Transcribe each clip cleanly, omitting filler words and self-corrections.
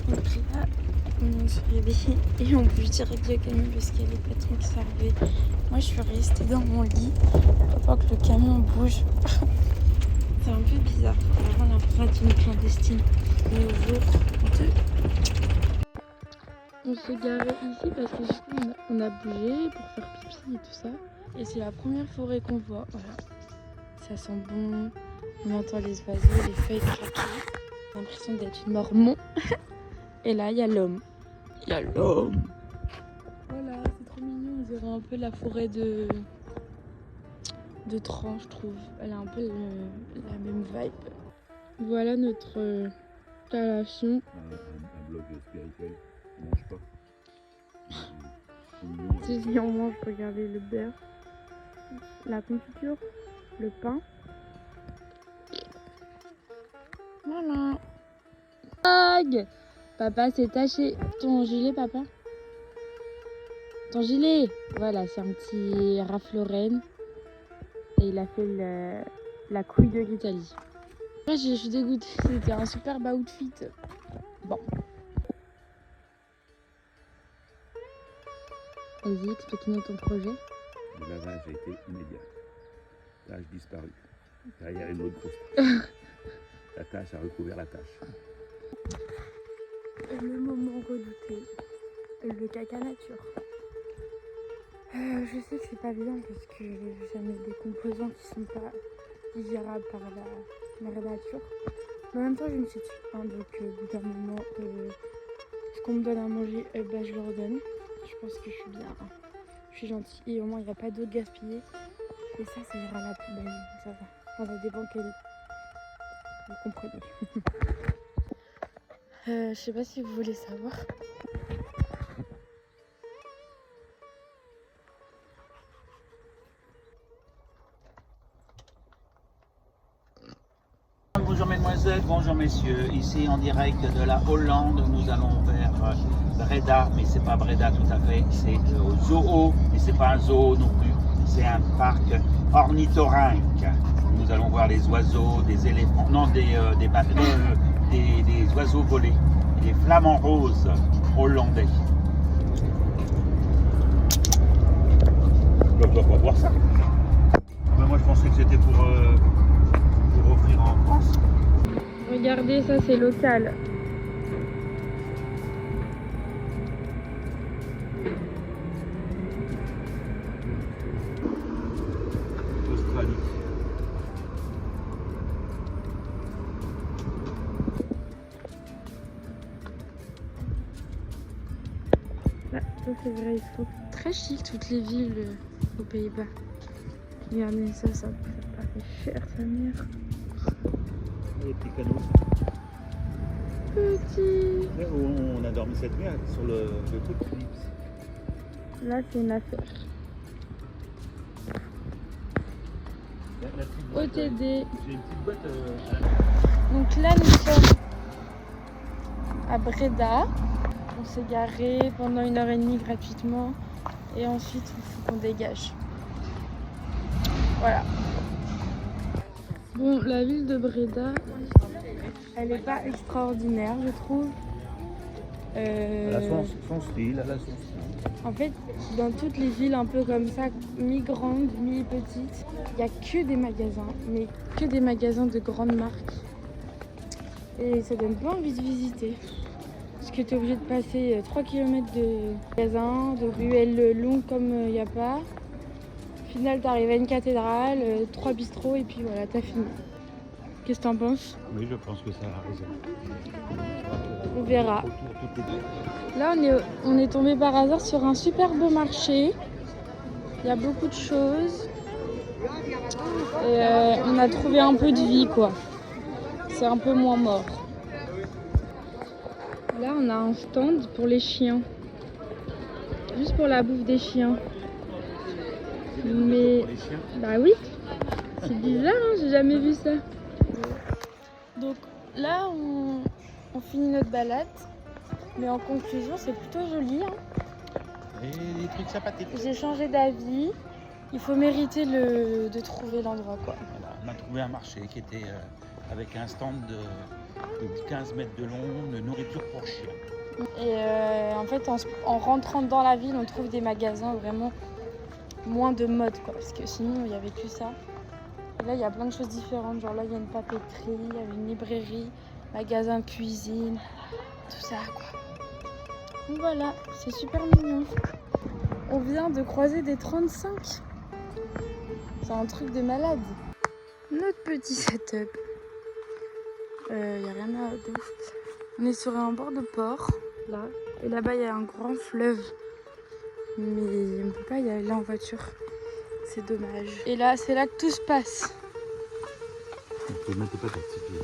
Donc là, on se réveille et on bouge direct le camion parce qu'il y a les patrons qui sont arrivés. Moi, je suis restée dans mon lit pendant que le camion bouge. C'est un peu bizarre. Vraiment l'impression d'être une clandestine. Et au jour 2. On s'est garé ici parce que du coup, on a bougé pour faire pipi et tout ça. Et c'est la première forêt qu'on voit. Voilà. Ça sent bon. On entend les oiseaux, les feuilles craquer. J'ai l'impression d'être une mormon. Et là, il y a l'homme. Il y a l'homme. Voilà, c'est trop mignon. On dirait un peu la forêt de Tran, je trouve. Elle a un peu la même vibe. Voilà notre installation. Un blog spirituel. On mange pas. Si on mange, regardez le beurre, la confiture, le pain. Voilà. Papa s'est taché. Ton gilet, papa? Ton gilet? Voilà, c'est un petit Ralph Lauren. Et il a fait la couille de l'Italie. Moi, je suis dégoûtée. C'était un superbe outfit. Bon. Vas-y, explique-nous ton projet. Le lavage a été immédiat. Tache disparue. Derrière une autre grosse tache. La tache a recouvert la tache. Le moment redouté, le caca nature. Je sais que c'est pas bien parce que ça met des composants qui sont pas digérables par la nature. Mais en même temps, je ne sais pas. Donc, au bout d'un moment, ce qu'on me donne à manger, je le redonne. Je pense que je suis bien. Je suis gentille et au moins il n'y a pas d'eau gaspillée. Et ça ira à la poubelle. Ça va. Enfin, ça dépend quel. Vous comprenez. Je sais pas si vous voulez savoir. Bonjour mesdemoiselles, bonjour messieurs, ici en direct de la Hollande, nous allons vers Breda, mais c'est pas Breda tout à fait, c'est au zoo, et c'est pas un zoo non plus, c'est un parc ornithorynque. Nous allons voir les oiseaux, des éléphants, non des oiseaux volés, des flamants roses hollandais. On ne doit pas boire ça. Mais moi je pensais que c'était pour offrir en France. Regardez, ça c'est local. Australie. Ah, ça c'est vrai, il faut. Très chic toutes les villes aux Pays-Bas. Regardez ça, ça paraît cher sa mère. Les petits canaux. Petit. On a dormi cette nuit sur le truc Philips. Là c'est une affaire. OTD. J'ai une petite boîte. Donc là nous sommes à Breda. On s'est garé pendant 1h30 gratuitement. Et ensuite il faut qu'on dégage. Voilà. Bon, la ville de Breda, elle n'est pas extraordinaire, je trouve. Elle a son style, elle a son style. En fait, dans toutes les villes un peu comme ça, mi-grandes, mi-petites, il n'y a que des magasins, mais que des magasins de grandes marques. Et ça donne pas envie de visiter. Parce que tu es obligé de passer 3 km de magasins, de ruelles longues comme il n'y a pas. Au final, tu arrives à une cathédrale, 3 bistrots et puis voilà, t'as fini. Qu'est-ce que t'en penses? Oui, je pense que ça a raison. On verra. Là, on est tombé par hasard sur un super beau marché. Il y a beaucoup de choses. Et on a trouvé un peu de vie, quoi. C'est un peu moins mort. Là, on a un stand pour les chiens. Juste pour la bouffe des chiens. Mais... Bah oui. C'est bizarre, hein, j'ai jamais vu ça. Donc là, on finit notre balade. Mais en conclusion, c'est plutôt joli. Hein. Et des trucs sympathiques. J'ai changé d'avis. Il faut mériter de trouver l'endroit, quoi. Voilà, on a trouvé un marché qui était avec un stand de 15 mètres de long de nourriture pour chiens. Et en fait, en rentrant dans la ville, on trouve des magasins vraiment moins de mode, quoi. Parce que sinon, il n'y avait que ça. Et là, il y a plein de choses différentes. Genre là, il y a une papeterie, il y a une librairie, magasin de cuisine, tout ça, quoi. Donc voilà, c'est super mignon. On vient de croiser des 35. C'est un truc de malade. Notre petit setup. Il n'y a rien à de ouf. On est sur un bord de port, là. Et là-bas, il y a un grand fleuve. Mais on ne peut pas y aller là en voiture. C'est dommage. Et là, c'est là que tout se passe. Ne mettez pas ta petite pied.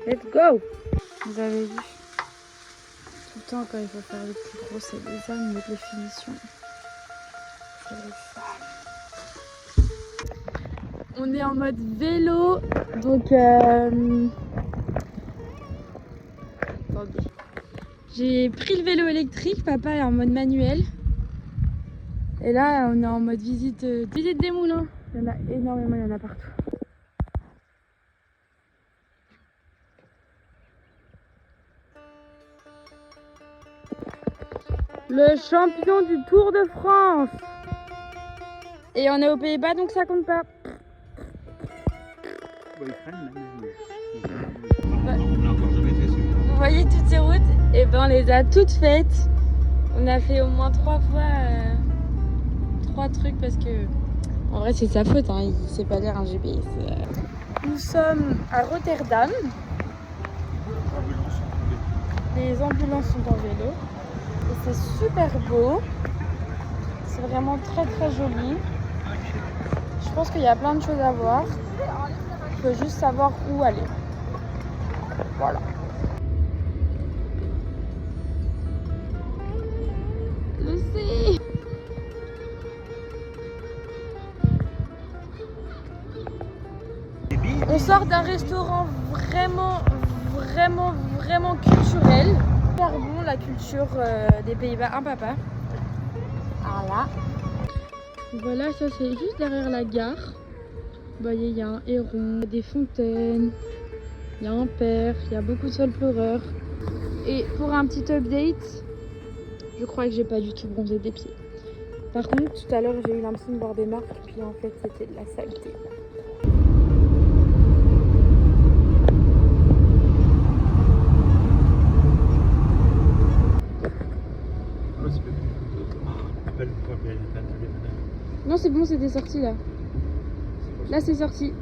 Let's go! Vous avez vu? Tout le temps, quand il faut faire les plus gros, c'est les hommes, mais les finitions. C'est les femmes. On est en mode vélo, donc attendez. J'ai pris le vélo électrique, papa est en mode manuel. Et là, on est en mode visite des moulins. Il y en a énormément, il y en a partout. Le champion du Tour de France. Et on est aux Pays-Bas, donc ça compte pas. On l'a encore jamais fait celui-là. Vous voyez toutes ces routes? Et ben on les a toutes faites. On a fait au moins 3 fois 3 trucs parce que en vrai c'est sa faute, hein. Il sait pas lire un GPS. Nous sommes à Rotterdam. Les ambulances sont en vélo. Et c'est super beau. C'est vraiment très très joli. Je pense qu'il y a plein de choses à voir. Il faut juste savoir où aller. Voilà. Je sais. On sort d'un restaurant vraiment culturel. Super bon, la culture des Pays-Bas. Un papa. Voilà. Voilà, ça c'est juste derrière la gare. Vous voyez, il y a un héron, des fontaines, il y a un père, il y a beaucoup de sols pleureurs. Et pour un petit update, je crois que j'ai pas du tout bronzé des pieds. Par contre, tout à l'heure, j'ai eu l'impression de voir des marques, puis en fait, c'était de la saleté. Non, c'est bon, c'était sorti là. Là, c'est sorti.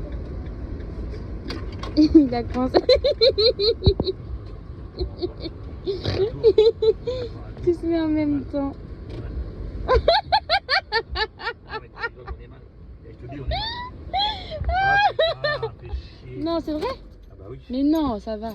Il a commencé. Tout se met en même temps. Non, c'est vrai? Ah bah oui. Mais non, ça va.